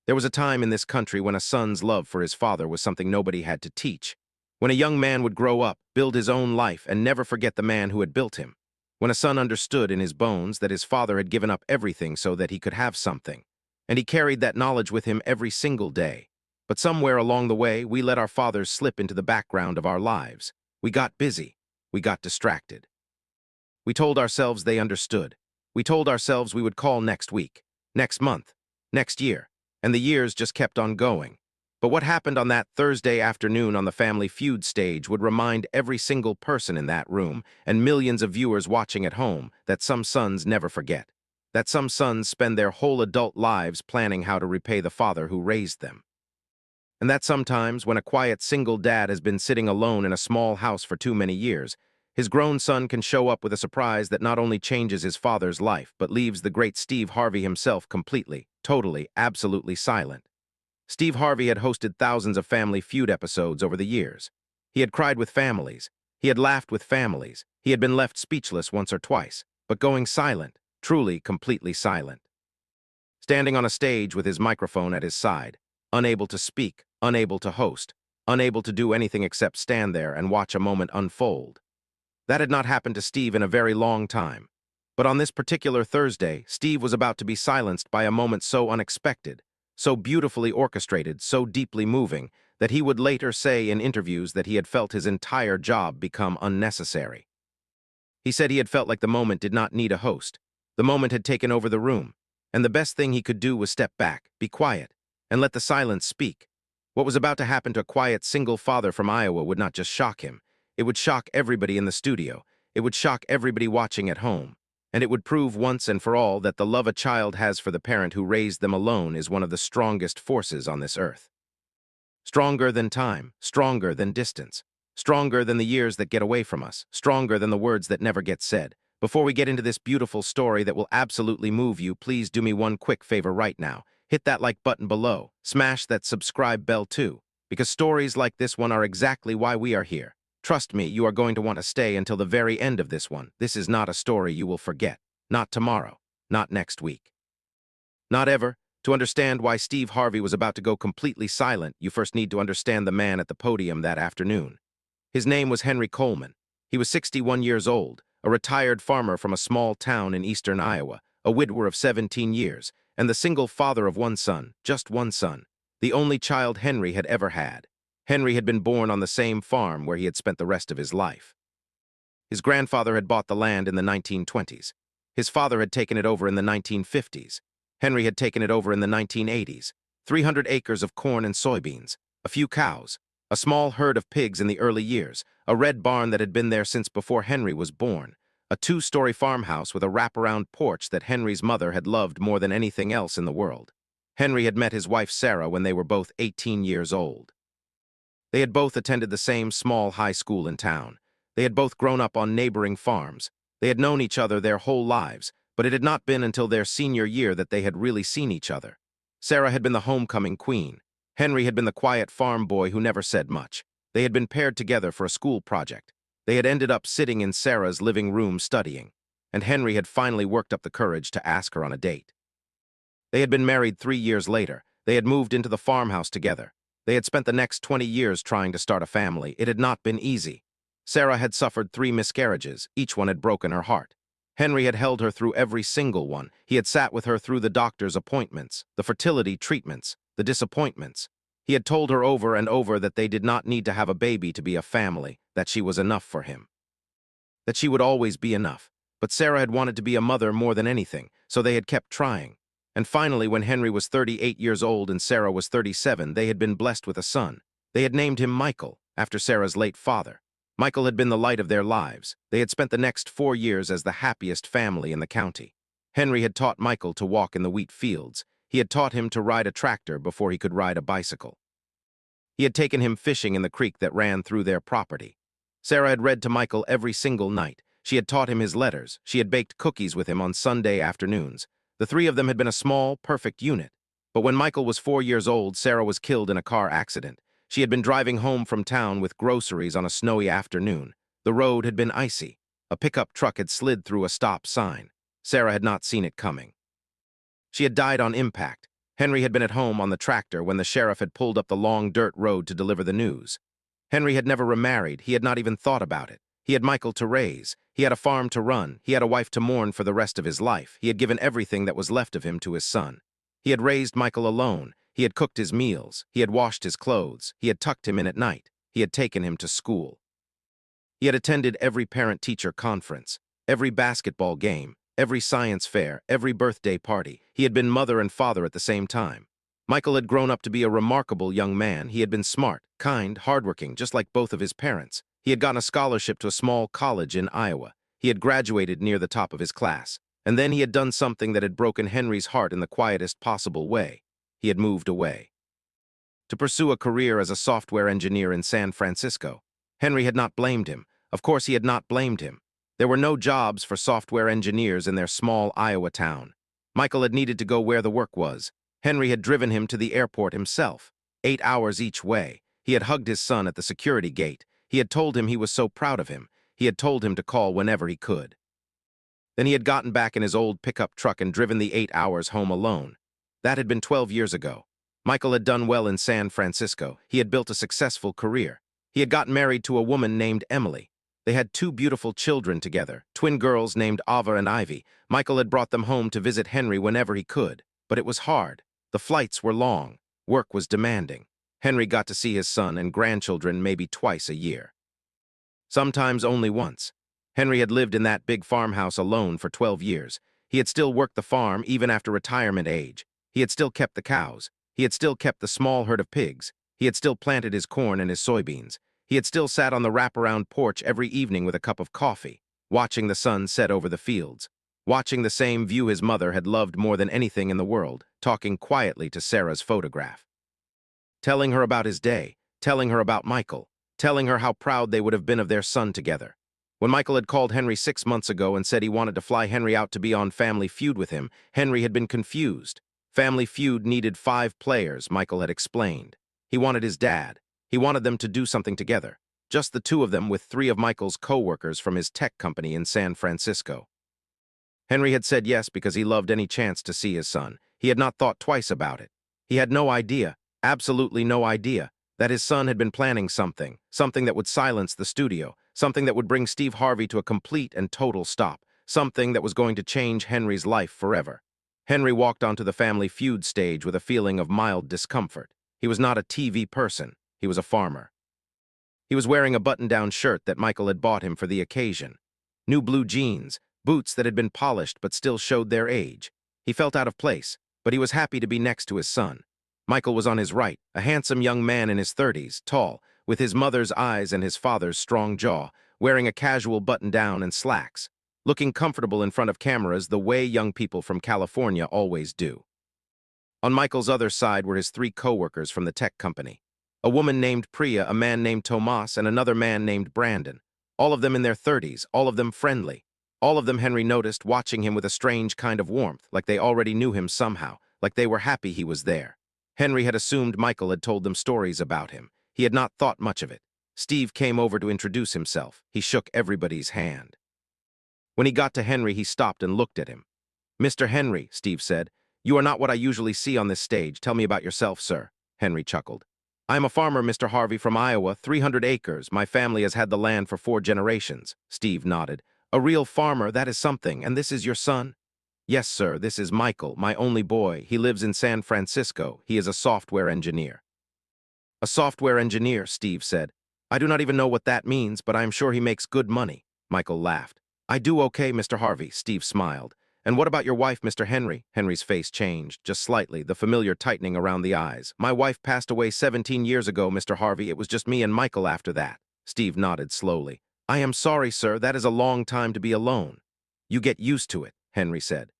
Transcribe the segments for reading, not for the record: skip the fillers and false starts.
There was a time in this country when a son's love for his father was something nobody had to teach. When a young man would grow up, build his own life, and never forget the man who had built him. When a son understood in his bones that his father had given up everything so that he could have something. And he carried that knowledge with him every single day. But somewhere along the way, we let our fathers slip into the background of our lives. We got busy. We got distracted. We told ourselves they understood. We told ourselves we would call next week, next month, next year. And the years just kept on going. But what happened on that Thursday afternoon on the Family Feud stage would remind every single person in that room and millions of viewers watching at home that some sons never forget. That some sons spend their whole adult lives planning how to repay the father who raised them. And that sometimes, when a quiet single dad has been sitting alone in a small house for too many years, his grown son can show up with a surprise that not only changes his father's life, but leaves the great Steve Harvey himself completely, totally, absolutely silent. Steve Harvey had hosted thousands of Family Feud episodes over the years. He had cried with families. He had laughed with families. He had been left speechless once or twice, but going silent, truly, completely silent. Standing on a stage with his microphone at his side, unable to speak, unable to host, unable to do anything except stand there and watch a moment unfold. That had not happened to Steve in a very long time. But on this particular Thursday, Steve was about to be silenced by a moment so unexpected, so beautifully orchestrated, so deeply moving, that he would later say in interviews that he had felt his entire job become unnecessary. He said he had felt like the moment did not need a host. The moment had taken over the room, and the best thing he could do was step back, be quiet, and let the silence speak. What was about to happen to a quiet single father from Iowa would not just shock him. It would shock everybody in the studio. It would shock everybody watching at home. And it would prove once and for all that the love a child has for the parent who raised them alone is one of the strongest forces on this earth. Stronger than time, stronger than distance, stronger than the years that get away from us, stronger than the words that never get said. Before we get into this beautiful story that will absolutely move you, please do me one quick favor right now. Hit that like button below. Smash that subscribe bell too, because stories like this one are exactly why we are here. Trust me, you are going to want to stay until the very end of this one. This is not a story you will forget. Not tomorrow. Not next week. Not ever. To understand why Steve Harvey was about to go completely silent, you first need to understand the man at the podium that afternoon. His name was Henry Coleman. He was 61 years old, a retired farmer from a small town in eastern Iowa, a widower of 17 years, and the single father of one son, just one son, the only child Henry had ever had. Henry had been born on the same farm where he had spent the rest of his life. His grandfather had bought the land in the 1920s. His father had taken it over in the 1950s. Henry had taken it over in the 1980s. 300 acres of corn and soybeans, a few cows, a small herd of pigs in the early years, a red barn that had been there since before Henry was born, a two-story farmhouse with a wraparound porch that Henry's mother had loved more than anything else in the world. Henry had met his wife Sarah when they were both 18 years old. They had both attended the same small high school in town. They had both grown up on neighboring farms. They had known each other their whole lives, but it had not been until their senior year that they had really seen each other. Sarah had been the homecoming queen. Henry had been the quiet farm boy who never said much. They had been paired together for a school project. They had ended up sitting in Sarah's living room studying, and Henry had finally worked up the courage to ask her on a date. They had been married 3 years later. They had moved into the farmhouse together. They had spent the next 20 years trying to start a family. It had not been easy. Sarah had suffered 3 miscarriages. Each one had broken her heart. Henry had held her through every single one. He had sat with her through the doctor's appointments, the fertility treatments, the disappointments. He had told her over and over that they did not need to have a baby to be a family, that she was enough for him, that she would always be enough. But Sarah had wanted to be a mother more than anything, so they had kept trying. And finally, when Henry was 38 years old and Sarah was 37, they had been blessed with a son. They had named him Michael, after Sarah's late father. Michael had been the light of their lives. They had spent the next 4 years as the happiest family in the county. Henry had taught Michael to walk in the wheat fields. He had taught him to ride a tractor before he could ride a bicycle. He had taken him fishing in the creek that ran through their property. Sarah had read to Michael every single night. She had taught him his letters. She had baked cookies with him on Sunday afternoons. The 3 of them had been a small, perfect unit. But when Michael was 4 years old, Sarah was killed in a car accident. She had been driving home from town with groceries on a snowy afternoon. The road had been icy. A pickup truck had slid through a stop sign. Sarah had not seen it coming. She had died on impact. Henry had been at home on the tractor when the sheriff had pulled up the long dirt road to deliver the news. Henry had never remarried. He had not even thought about it. He had Michael to raise. He had a farm to run. He had a wife to mourn for the rest of his life. He had given everything that was left of him to his son. He had raised Michael alone. He had cooked his meals. He had washed his clothes. He had tucked him in at night. He had taken him to school. He had attended every parent-teacher conference, every basketball game, every science fair, every birthday party. He had been mother and father at the same time. Michael had grown up to be a remarkable young man. He had been smart, kind, hardworking, just like both of his parents. He had gotten a scholarship to a small college in Iowa. He had graduated near the top of his class. And then he had done something that had broken Henry's heart in the quietest possible way. He had moved away to pursue a career as a software engineer in San Francisco. Henry had not blamed him. Of course, he had not blamed him. There were no jobs for software engineers in their small Iowa town. Michael had needed to go where the work was. Henry had driven him to the airport himself, 8 hours each way. He had hugged his son at the security gate. He had told him he was so proud of him. He had told him to call whenever he could. Then he had gotten back in his old pickup truck and driven the 8 hours home alone. That had been 12 years ago. Michael had done well in San Francisco. He had built a successful career. He had gotten married to a woman named Emily. They had 2 beautiful children together, twin girls named Ava and Ivy. Michael had brought them home to visit Henry whenever he could. But it was hard. The flights were long. Work was demanding. Henry got to see his son and grandchildren maybe twice a year. Sometimes only once. Henry had lived in that big farmhouse alone for 12 years. He had still worked the farm even after retirement age. He had still kept the cows. He had still kept the small herd of pigs. He had still planted his corn and his soybeans. He had still sat on the wraparound porch every evening with a cup of coffee, watching the sun set over the fields, watching the same view his mother had loved more than anything in the world, talking quietly to Sarah's photograph, telling her about his day, telling her about Michael, telling her how proud they would have been of their son together. When Michael had called Henry 6 months ago and said he wanted to fly Henry out to be on Family Feud with him, Henry had been confused. Family Feud needed 5 players, Michael had explained. He wanted his dad. He wanted them to do something together. Just the 2 of them with 3 of Michael's co-workers from his tech company in San Francisco. Henry had said yes because he loved any chance to see his son. He had not thought twice about it. He had no idea, absolutely no idea, that his son had been planning something that would silence the studio, something that would bring Steve Harvey to a complete and total stop, something that was going to change Henry's life forever. Henry walked onto the Family Feud stage with a feeling of mild discomfort. He was not a TV person. He was a farmer. He was wearing a button-down shirt that Michael had bought him for the occasion. New blue jeans, boots that had been polished but still showed their age. He felt out of place, but he was happy to be next to his son. Michael was on his right, a handsome young man in his 30s, tall, with his mother's eyes and his father's strong jaw, wearing a casual button-down and slacks, looking comfortable in front of cameras the way young people from California always do. On Michael's other side were his 3 co-workers from the tech company. A woman named Priya, a man named Tomas, and another man named Brandon. All of them in their 30s, all of them friendly. All of them Henry noticed watching him with a strange kind of warmth, like they already knew him somehow, like they were happy he was there. Henry had assumed Michael had told them stories about him. He had not thought much of it. Steve came over to introduce himself. He shook everybody's hand. When he got to Henry, he stopped and looked at him. "Mr. Henry," Steve said, "you are not what I usually see on this stage. Tell me about yourself, sir." Henry chuckled. "I am a farmer, Mr. Harvey, from Iowa, 300 acres. My family has had the land for 4 generations. Steve nodded. "A real farmer, that is something. And this is your son?" "Yes, sir. This is Michael, my only boy. He lives in San Francisco. He is a software engineer." "A software engineer," Steve said. "I do not even know what that means, but I am sure he makes good money." Michael laughed. "I do okay, Mr. Harvey," Steve smiled. "And what about your wife, Mr. Henry?" Henry's face changed, just slightly, the familiar tightening around the eyes. "My wife passed away 17 years ago, Mr. Harvey. It was just me and Michael after that." Steve nodded slowly. "I am sorry, sir. That is a long time to be alone." "You get used to it," Henry said.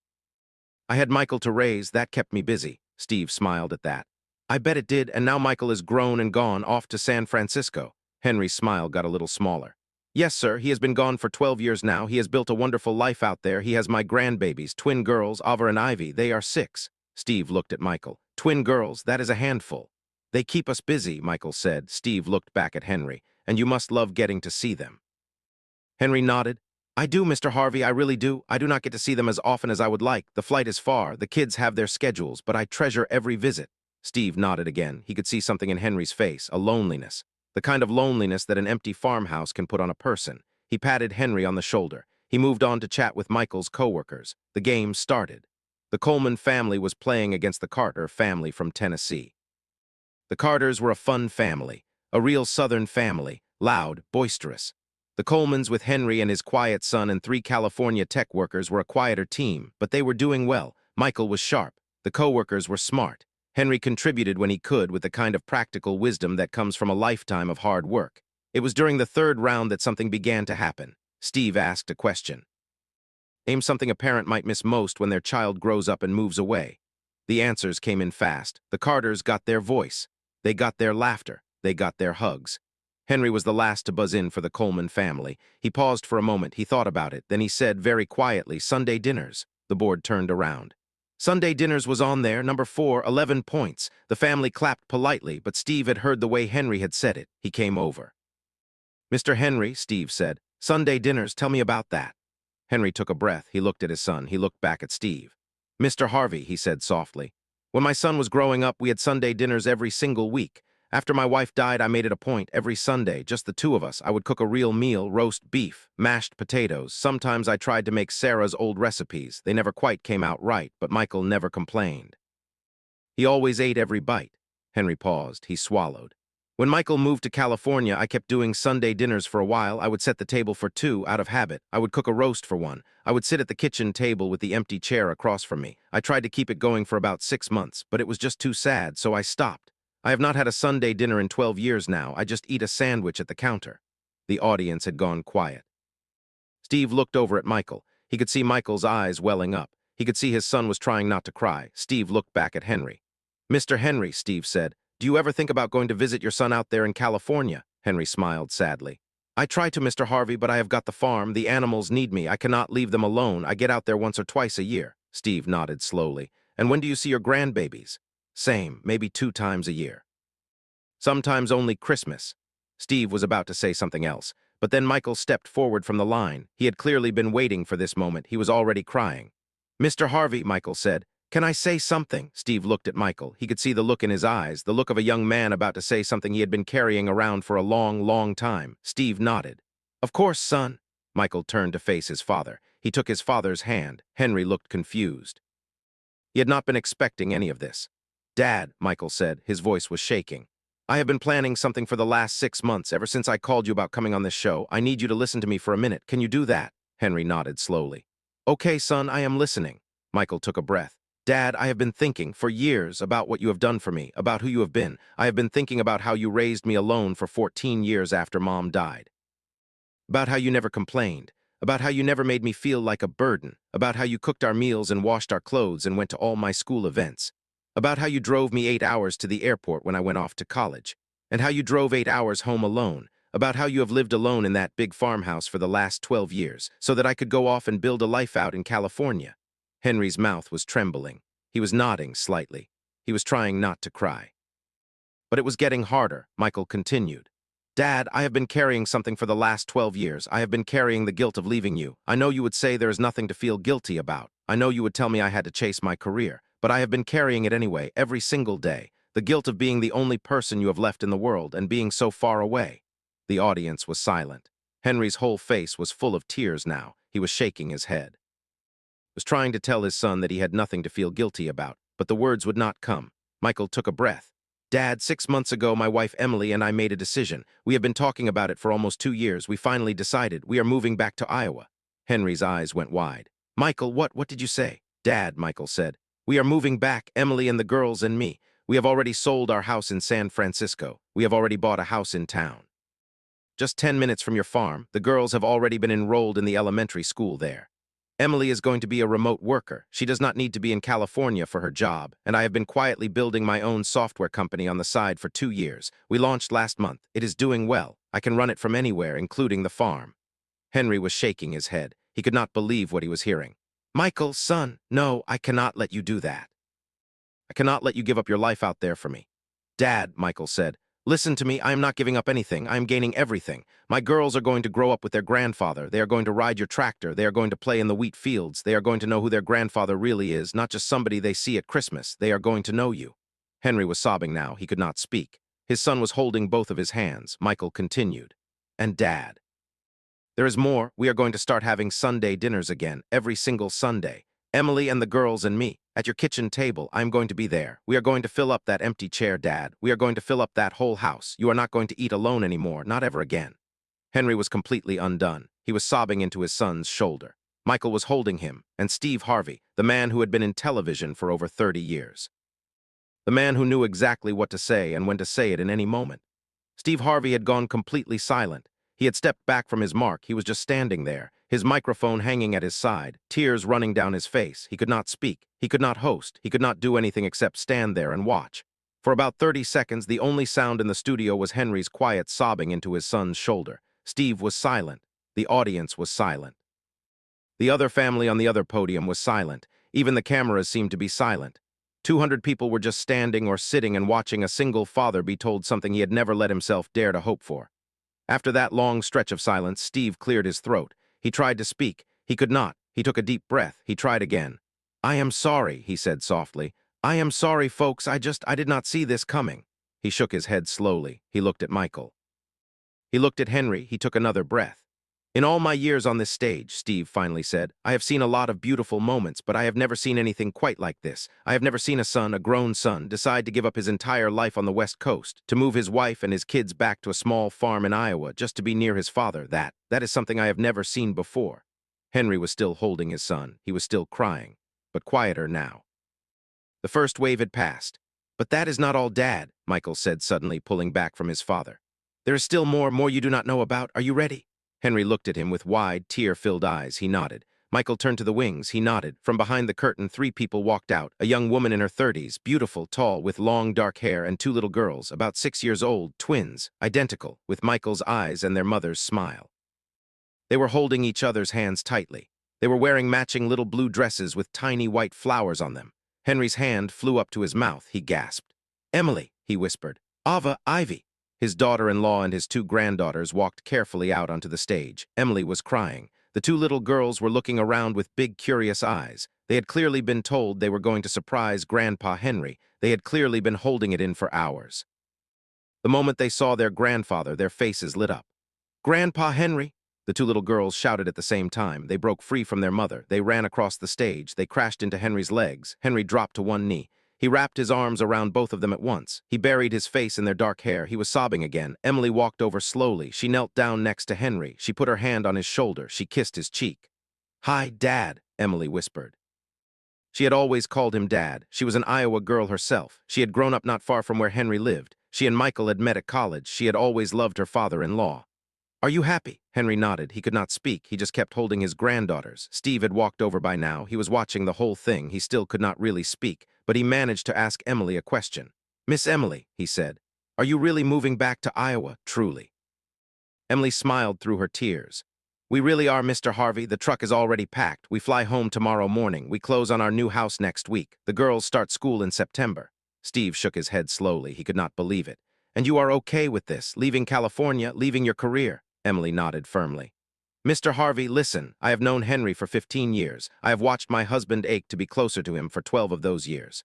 "I had Michael to raise. That kept me busy." Steve smiled at that. "I bet it did, and now Michael is grown and gone off to San Francisco." Henry's smile got a little smaller. "Yes, sir. He has been gone for 12 years now. He has built a wonderful life out there. He has my grandbabies, twin girls, Ava and Ivy. They are 6. Steve looked at Michael. "Twin girls, that is a handful." "They keep us busy," Michael said. Steve looked back at Henry. "And you must love getting to see them." Henry nodded. I do, Mr. Harvey, I really do. I do not get to see them as often as I would like. The flight is far, the kids have their schedules, but I treasure every visit. Steve nodded again. He could see something in Henry's face, a loneliness. The kind of loneliness that an empty farmhouse can put on a person. He patted Henry on the shoulder. He moved on to chat with Michael's coworkers. The game started. The Coleman family was playing against the Carter family from Tennessee. The Carters were a fun family, a real Southern family, loud, boisterous. The Colemans, with Henry and his quiet son and 3 California tech workers, were a quieter team, but they were doing well. Michael was sharp. The co-workers were smart. Henry contributed when he could with the kind of practical wisdom that comes from a lifetime of hard work. It was during the 3rd round that something began to happen. Steve asked a question. Name something a parent might miss most when their child grows up and moves away. The answers came in fast. The Carters got their voice. They got their laughter. They got their hugs. Henry was the last to buzz in for the Coleman family. He paused for a moment. He thought about it. Then he said very quietly, Sunday dinners. The board turned around. Sunday dinners was on there, number 4, 11 points. The family clapped politely, but Steve had heard the way Henry had said it. He came over. Mr. Henry, Steve said, Sunday dinners, tell me about that. Henry took a breath. He looked at his son. He looked back at Steve. Mr. Harvey, he said softly. When my son was growing up, we had Sunday dinners every single week. After my wife died, I made it a point every Sunday, just the 2 of us. I would cook a real meal, roast beef, mashed potatoes. Sometimes I tried to make Sarah's old recipes. They never quite came out right, but Michael never complained. He always ate every bite. Henry paused. He swallowed. When Michael moved to California, I kept doing Sunday dinners for a while. I would set the table for 2 out of habit. I would cook a roast for 1. I would sit at the kitchen table with the empty chair across from me. I tried to keep it going for about 6 months, but it was just too sad, so I stopped. I have not had a Sunday dinner in 12 years now. I just eat a sandwich at the counter. The audience had gone quiet. Steve looked over at Michael. He could see Michael's eyes welling up. He could see his son was trying not to cry. Steve looked back at Henry. Mr. Henry, Steve said, do you ever think about going to visit your son out there in California? Henry smiled sadly. I try to, Mr. Harvey, but I have got the farm. The animals need me. I cannot leave them alone. I get out there once or twice a year. Steve nodded slowly. And when do you see your grandbabies? Same, maybe 2 times a year. Sometimes only Christmas. Steve was about to say something else, but then Michael stepped forward from the line. He had clearly been waiting for this moment. He was already crying. Mr. Harvey, Michael said, can I say something? Steve looked at Michael. He could see the look in his eyes, the look of a young man about to say something he had been carrying around for a long, long time. Steve nodded. Of course, son. Michael turned to face his father. He took his father's hand. Henry looked confused. He had not been expecting any of this. Dad, Michael said, his voice was shaking. I have been planning something for the last 6 months, ever since I called you about coming on this show. I need you to listen to me for a minute. Can you do that? Henry nodded slowly. Okay, son, I am listening. Michael took a breath. Dad, I have been thinking for years about what you have done for me, about who you have been. I have been thinking about how you raised me alone for 14 years after Mom died. About how you never complained. About how you never made me feel like a burden. About how you cooked our meals and washed our clothes and went to all my school events. About how you drove me 8 hours to the airport when I went off to college, and how you drove 8 hours home alone, about how you have lived alone in that big farmhouse for the last 12 years, so that I could go off and build a life out in California. Henry's mouth was trembling. He was nodding slightly. He was trying not to cry. But it was getting harder, Michael continued. Dad, I have been carrying something for the last 12 years. I have been carrying the guilt of leaving you. I know you would say there is nothing to feel guilty about. I know you would tell me I had to chase my career. But I have been carrying it anyway, every single day. The guilt of being the only person you have left in the world and being so far away. The audience was silent. Henry's whole face was full of tears now. He was shaking his head. He was trying to tell his son that he had nothing to feel guilty about, but the words would not come. Michael took a breath. Dad, 6 months ago, my wife Emily and I made a decision. We have been talking about it for almost 2 years. We finally decided we are moving back to Iowa. Henry's eyes went wide. Michael, what did you say? Dad, Michael said. We are moving back, Emily and the girls and me. We have already sold our house in San Francisco. We have already bought a house in town. Just 10 minutes from your farm, the girls have already been enrolled in the elementary school there. Emily is going to be a remote worker. She does not need to be in California for her job, and I have been quietly building my own software company on the side for 2 years. We launched last month. It is doing well. I can run it from anywhere, including the farm. Henry was shaking his head. He could not believe what he was hearing. Michael, son, no, I cannot let you do that. I cannot let you give up your life out there for me. Dad, Michael said, Listen to me, I am not giving up anything. I am gaining everything. My girls are going to grow up with their grandfather. They are going to ride your tractor. They are going to play in the wheat fields. They are going to know who their grandfather really is, not just somebody they see at Christmas. They are going to know you." Henry was sobbing now. He could not speak. His son was holding both of his hands. Michael continued. "And Dad. There is more. We are going to start having Sunday dinners again, every single Sunday. Emily and the girls and me. At your kitchen table, I'm going to be there. We are going to fill up that empty chair, Dad. We are going to fill up that whole house. You are not going to eat alone anymore, not ever again." Henry was completely undone. He was sobbing into his son's shoulder. Michael was holding him, and Steve Harvey, the man who had been in television for over 30 years. The man who knew exactly what to say and when to say it in any moment. Steve Harvey had gone completely silent. He had stepped back from his mark. He was just standing there, his microphone hanging at his side, tears running down his face. He could not speak. He could not host. He could not do anything except stand there and watch. For about 30 seconds, the only sound in the studio was Henry's quiet sobbing into his son's shoulder. Steve was silent. The audience was silent. The other family on the other podium was silent. Even the cameras seemed to be silent. 200 people were just standing or sitting and watching a single father be told something he had never let himself dare to hope for. After that long stretch of silence, Steve cleared his throat. He tried to speak. He could not. He took a deep breath. He tried again. "I am sorry," he said softly. "I am sorry, folks. I did not see this coming." He shook his head slowly. He looked at Michael. He looked at Henry. He took another breath. "In all my years on this stage," Steve finally said, "I have seen a lot of beautiful moments, but I have never seen anything quite like this. I have never seen a son, a grown son, decide to give up his entire life on the West Coast, to move his wife and his kids back to a small farm in Iowa just to be near his father. That is something I have never seen before." Henry was still holding his son. He was still crying, but quieter now. The first wave had passed. "But that is not all, Dad," Michael said suddenly, pulling back from his father. "There is still more you do not know about. Are you ready?" Henry looked at him with wide, tear-filled eyes. He nodded. Michael turned to the wings. He nodded. From behind the curtain, 3 people walked out. A young woman in her 30s, beautiful, tall, with long, dark hair, and 2 little girls, about 6 years old, twins, identical, with Michael's eyes and their mother's smile. They were holding each other's hands tightly. They were wearing matching little blue dresses with tiny white flowers on them. Henry's hand flew up to his mouth. He gasped. "Emily," he whispered. "Ava, Ivy." His daughter-in-law and his 2 granddaughters walked carefully out onto the stage. Emily was crying. The 2 little girls were looking around with big, curious eyes. They had clearly been told they were going to surprise Grandpa Henry. They had clearly been holding it in for hours. The moment they saw their grandfather, their faces lit up. "Grandpa Henry!" The 2 little girls shouted at the same time. They broke free from their mother. They ran across the stage. They crashed into Henry's legs. Henry dropped to one knee. He wrapped his arms around both of them at once. He buried his face in their dark hair. He was sobbing again. Emily walked over slowly. She knelt down next to Henry. She put her hand on his shoulder. She kissed his cheek. "Hi, Dad," Emily whispered. She had always called him Dad. She was an Iowa girl herself. She had grown up not far from where Henry lived. She and Michael had met at college. She had always loved her father-in-law. "Are you happy?" Henry nodded. He could not speak. He just kept holding his granddaughters. Steve had walked over by now. He was watching the whole thing. He still could not really speak, but he managed to ask Emily a question. "Miss Emily," he said, "are you really moving back to Iowa, truly?" Emily smiled through her tears. "We really are, Mr. Harvey. The truck is already packed. We fly home tomorrow morning. We close on our new house next week. The girls start school in September." Steve shook his head slowly. He could not believe it. "And you are okay with this, leaving California, leaving your career?" Emily nodded firmly. "Mr. Harvey, listen. I have known Henry for 15 years. I have watched my husband ache to be closer to him for 12 of those years.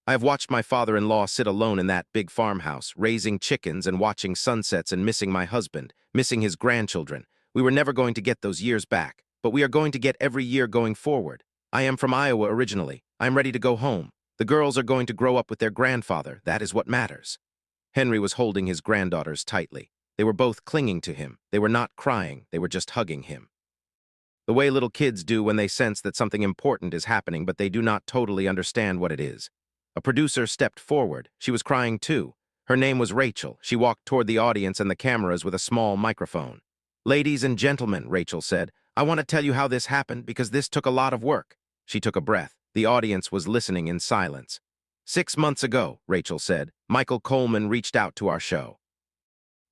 I have watched my father-in-law sit alone in that big farmhouse, raising chickens and watching sunsets and missing my husband, missing his grandchildren. We were never going to get those years back, but we are going to get every year going forward. I am from Iowa originally. I am ready to go home. The girls are going to grow up with their grandfather. That is what matters." Henry was holding his granddaughters tightly. They were both clinging to him. They were not crying. They were just hugging him. The way little kids do when they sense that something important is happening, but they do not totally understand what it is. A producer stepped forward. She was crying too. Her name was Rachel. She walked toward the audience and the cameras with a small microphone. "Ladies and gentlemen," Rachel said, "I want to tell you how this happened because this took a lot of work." She took a breath. The audience was listening in silence. "6 months ago," Rachel said, "Michael Coleman reached out to our show.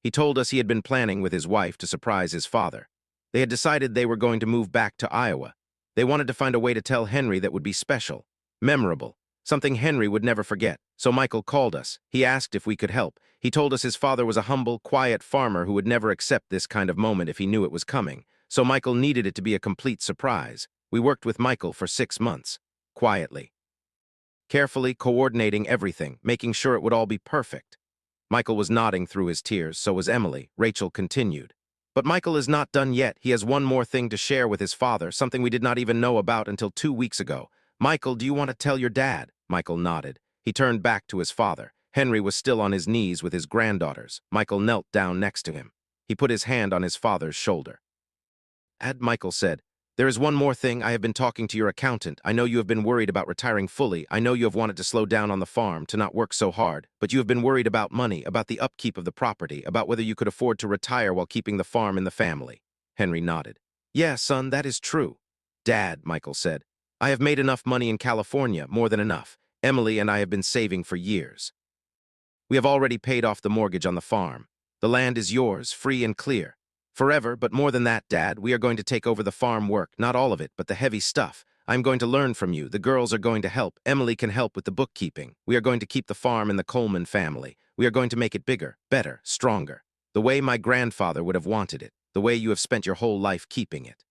He told us he had been planning with his wife to surprise his father. They had decided they were going to move back to Iowa. They wanted to find a way to tell Henry that would be special, memorable, something Henry would never forget. So Michael called us. He asked if we could help. He told us his father was a humble, quiet farmer who would never accept this kind of moment if he knew it was coming. So Michael needed it to be a complete surprise. We worked with Michael for 6 months, quietly, carefully coordinating everything, making sure it would all be perfect. Michael was nodding through his tears, so was Emily. Rachel continued. But Michael is not done yet. He has one more thing to share with his father, something we did not even know about until 2 weeks ago. Michael, do you want to tell your dad? Michael nodded. He turned back to his father. Henry was still on his knees with his granddaughters. Michael knelt down next to him. He put his hand on his father's shoulder. Dad, Michael said, there is one more thing. I have been talking to your accountant. I know you have been worried about retiring fully. I know you have wanted to slow down on the farm, to not work so hard, but you have been worried about money, about the upkeep of the property, about whether you could afford to retire while keeping the farm in the family. Henry nodded. Yeah, son, that is true. Dad, Michael said, I have made enough money in California, more than enough. Emily and I have been saving for years. We have already paid off the mortgage on the farm. The land is yours, free and clear. Forever, but more than that, Dad, we are going to take over the farm work, not all of it, but the heavy stuff. I'm going to learn from you. The girls are going to help. Emily can help with the bookkeeping. We are going to keep the farm in the Coleman family. We are going to make it bigger, better, stronger. The way my grandfather would have wanted it. The way you have spent your whole life keeping it.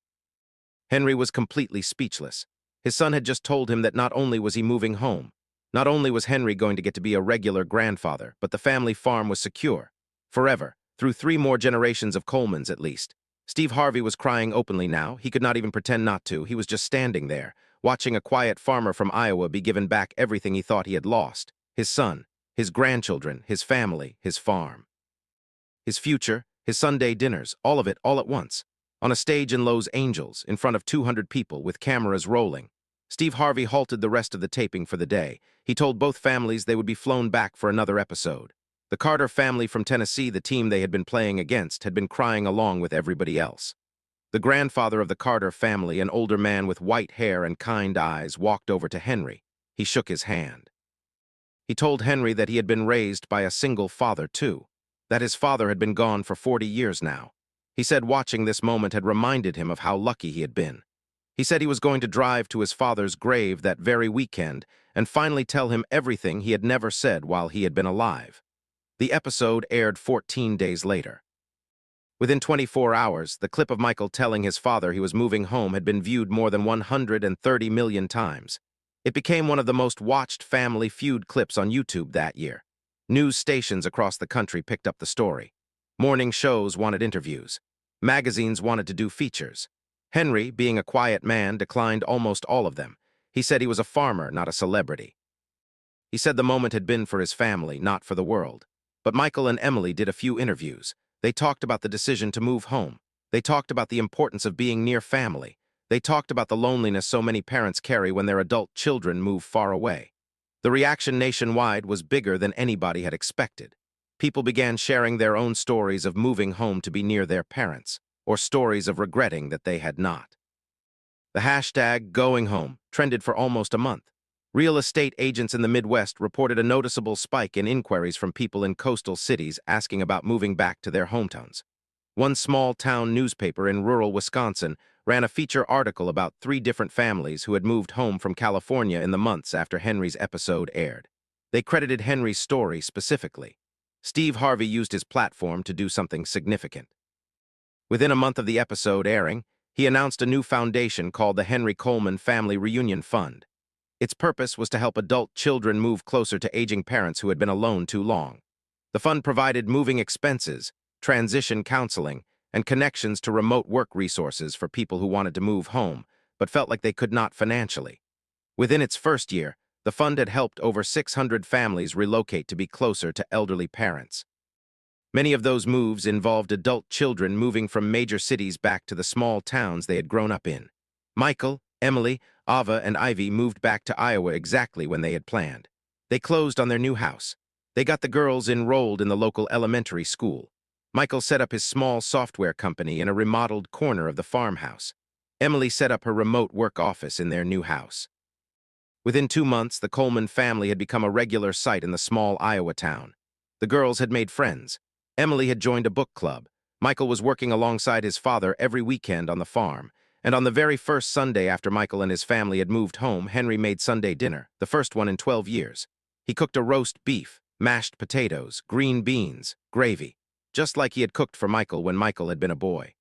Henry was completely speechless. His son had just told him that not only was he moving home, not only was Henry going to get to be a regular grandfather, but the family farm was secure. Forever. Through 3 more generations of Colemans, at least. Steve Harvey was crying openly now. He could not even pretend not to. He was just standing there, watching a quiet farmer from Iowa be given back everything he thought he had lost. His son, his grandchildren, his family, his farm. His future, his Sunday dinners, all of it, all at once. On a stage in Los Angeles, in front of 200 people, with cameras rolling. Steve Harvey halted the rest of the taping for the day. He told both families they would be flown back for another episode. The Carter family from Tennessee, the team they had been playing against, had been crying along with everybody else. The grandfather of the Carter family, an older man with white hair and kind eyes, walked over to Henry. He shook his hand. He told Henry that he had been raised by a single father, too, that his father had been gone for 40 years now. He said watching this moment had reminded him of how lucky he had been. He said he was going to drive to his father's grave that very weekend and finally tell him everything he had never said while he had been alive. The episode aired 14 days later. Within 24 hours, the clip of Michael telling his father he was moving home had been viewed more than 130 million times. It became one of the most watched Family Feud clips on YouTube that year. News stations across the country picked up the story. Morning shows wanted interviews. Magazines wanted to do features. Henry, being a quiet man, declined almost all of them. He said he was a farmer, not a celebrity. He said the moment had been for his family, not for the world. But Michael and Emily did a few interviews. They talked about the decision to move home. They talked about the importance of being near family. They talked about the loneliness so many parents carry when their adult children move far away. The reaction nationwide was bigger than anybody had expected. People began sharing their own stories of moving home to be near their parents, or stories of regretting that they had not. The hashtag Going Home trended for almost a month. Real estate agents in the Midwest reported a noticeable spike in inquiries from people in coastal cities asking about moving back to their hometowns. One small-town newspaper in rural Wisconsin ran a feature article about 3 different families who had moved home from California in the months after Henry's episode aired. They credited Henry's story specifically. Steve Harvey used his platform to do something significant. Within a month of the episode airing, he announced a new foundation called the Henry Coleman Family Reunion Fund. Its purpose was to help adult children move closer to aging parents who had been alone too long. The fund provided moving expenses, transition counseling, and connections to remote work resources for people who wanted to move home, but felt like they could not financially. Within its first year, the fund had helped over 600 families relocate to be closer to elderly parents. Many of those moves involved adult children moving from major cities back to the small towns they had grown up in. Michael, Emily, Ava, and Ivy moved back to Iowa exactly when they had planned. They closed on their new house. They got the girls enrolled in the local elementary school. Michael set up his small software company in a remodeled corner of the farmhouse. Emily set up her remote work office in their new house. Within 2 months, the Coleman family had become a regular sight in the small Iowa town. The girls had made friends. Emily had joined a book club. Michael was working alongside his father every weekend on the farm. And on the very first Sunday after Michael and his family had moved home, Henry made Sunday dinner, the first one in 12 years. He cooked a roast beef, mashed potatoes, green beans, gravy, just like he had cooked for Michael when Michael had been a boy.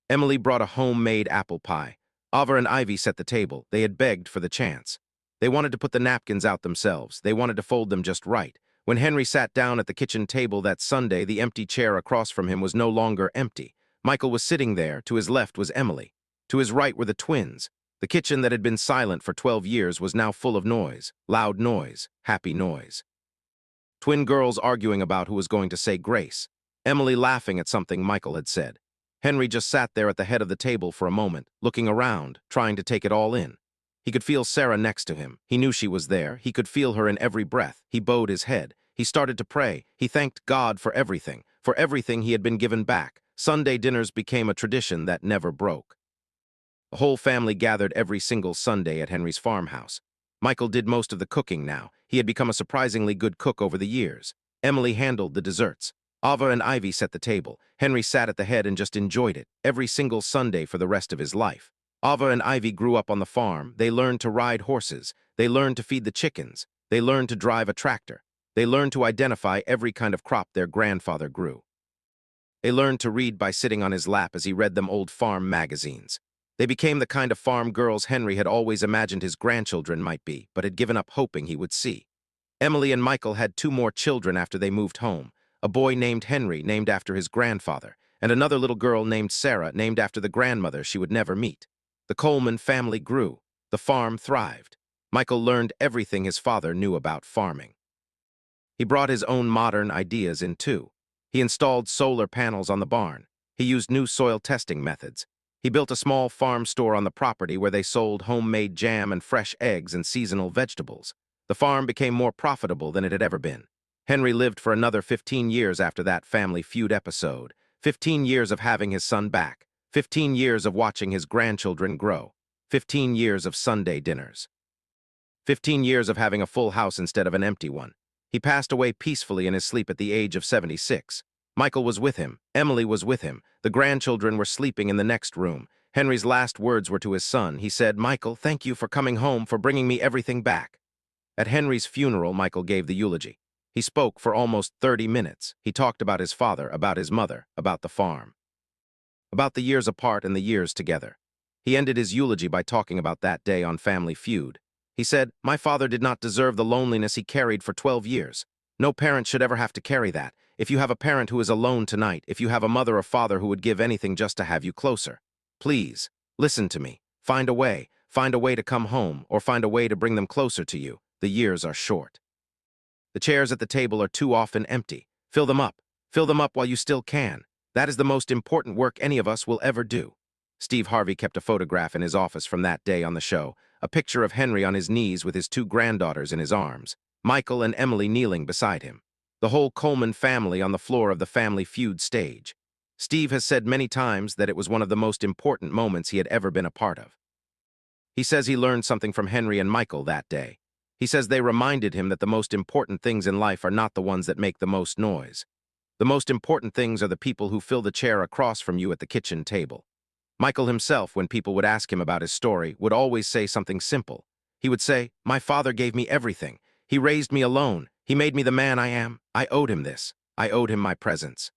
Emily brought a homemade apple pie. Ava and Ivy set the table. They had begged for the chance. They wanted to put the napkins out themselves. They wanted to fold them just right. When Henry sat down at the kitchen table that Sunday, the empty chair across from him was no longer empty. Michael was sitting there. To his left was Emily. To his right were the twins. The kitchen that had been silent for 12 years was now full of noise, loud noise, happy noise. Twin girls arguing about who was going to say grace. Emily laughing at something Michael had said. Henry just sat there at the head of the table for a moment, looking around, trying to take it all in. He could feel Sarah next to him. He knew she was there. He could feel her in every breath. He bowed his head. He started to pray. He thanked God for everything he had been given back. Sunday dinners became a tradition that never broke. The whole family gathered every single Sunday at Henry's farmhouse. Michael did most of the cooking now. He had become a surprisingly good cook over the years. Emily handled the desserts. Ava and Ivy set the table. Henry sat at the head and just enjoyed it, every single Sunday for the rest of his life. Ava and Ivy grew up on the farm. They learned to ride horses. They learned to feed the chickens. They learned to drive a tractor. They learned to identify every kind of crop their grandfather grew. They learned to read by sitting on his lap as he read them old farm magazines. They became the kind of farm girls Henry had always imagined his grandchildren might be, but had given up hoping he would see. Emily and Michael had 2 more children after they moved home. A boy named Henry, named after his grandfather, and another little girl named Sarah, named after the grandmother she would never meet. The Coleman family grew. The farm thrived. Michael learned everything his father knew about farming. He brought his own modern ideas in too. He installed solar panels on the barn. He used new soil testing methods. He built a small farm store on the property where they sold homemade jam and fresh eggs and seasonal vegetables. The farm became more profitable than it had ever been. Henry lived for another 15 years after that family feud episode. 15 years of having his son back. 15 years of watching his grandchildren grow. 15 years of Sunday dinners. 15 years of having a full house instead of an empty one. He passed away peacefully in his sleep at the age of 76. Michael was with him. Emily was with him. The grandchildren were sleeping in the next room. Henry's last words were to his son. He said, "Michael, thank you for coming home, for bringing me everything back." At Henry's funeral, Michael gave the eulogy. He spoke for almost 30 minutes. He talked about his father, about his mother, about the farm, about the years apart and the years together. He ended his eulogy by talking about that day on Family Feud. He said, "My father did not deserve the loneliness he carried for 12 years. No parent should ever have to carry that. If you have a parent who is alone tonight, if you have a mother or father who would give anything just to have you closer, please, listen to me. Find a way to come home, or find a way to bring them closer to you. The years are short. The chairs at the table are too often empty. Fill them up. Fill them up while you still can. That is the most important work any of us will ever do." Steve Harvey kept a photograph in his office from that day on the show, a picture of Henry on his knees with his 2 granddaughters in his arms, Michael and Emily kneeling beside him. The whole Coleman family on the floor of the Family Feud stage. Steve has said many times that it was one of the most important moments he had ever been a part of. He says he learned something from Henry and Michael that day. He says they reminded him that the most important things in life are not the ones that make the most noise. The most important things are the people who fill the chair across from you at the kitchen table. Michael himself, when people would ask him about his story, would always say something simple. He would say, "My father gave me everything. He raised me alone. He made me the man I am. I owed him this. I owed him my presence.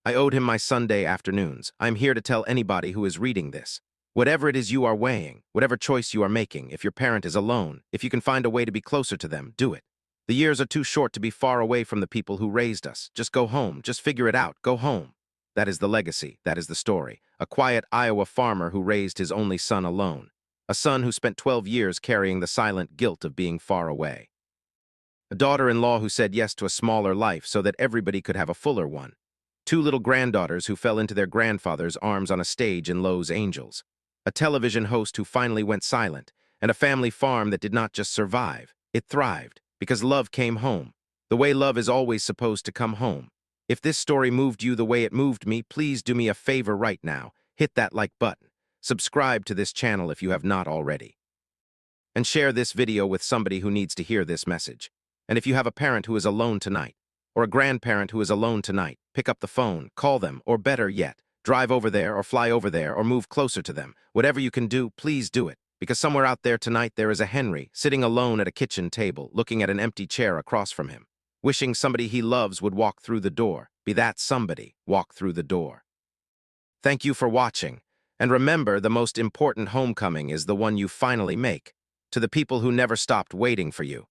I owed him my Sunday afternoons. I'm here to tell anybody who is reading this. Whatever it is you are weighing, whatever choice you are making, if your parent is alone, if you can find a way to be closer to them, do it. The years are too short to be far away from the people who raised us. Just go home. Just figure it out. Go home." That is the legacy. That is the story. A quiet Iowa farmer who raised his only son alone. A son who spent 12 years carrying the silent guilt of being far away. A daughter-in-law who said yes to a smaller life so that everybody could have a fuller one. 2 little granddaughters who fell into their grandfather's arms on a stage in Lowe's Angels. A television host who finally went silent, and a family farm that did not just survive, it thrived, because love came home, the way love is always supposed to come home. If this story moved you the way it moved me, please do me a favor right now. Hit that like button. Subscribe to this channel if you have not already. And share this video with somebody who needs to hear this message. And if you have a parent who is alone tonight, or a grandparent who is alone tonight, pick up the phone, call them, or better yet, Drive over there or fly over there or move closer to them. Whatever you can do, please do it. Because somewhere out there tonight there is a Henry, sitting alone at a kitchen table, looking at an empty chair across from him, wishing somebody he loves would walk through the door. Be that somebody, walk through the door. Thank you for watching. And remember, the most important homecoming is the one you finally make. To the people who never stopped waiting for you,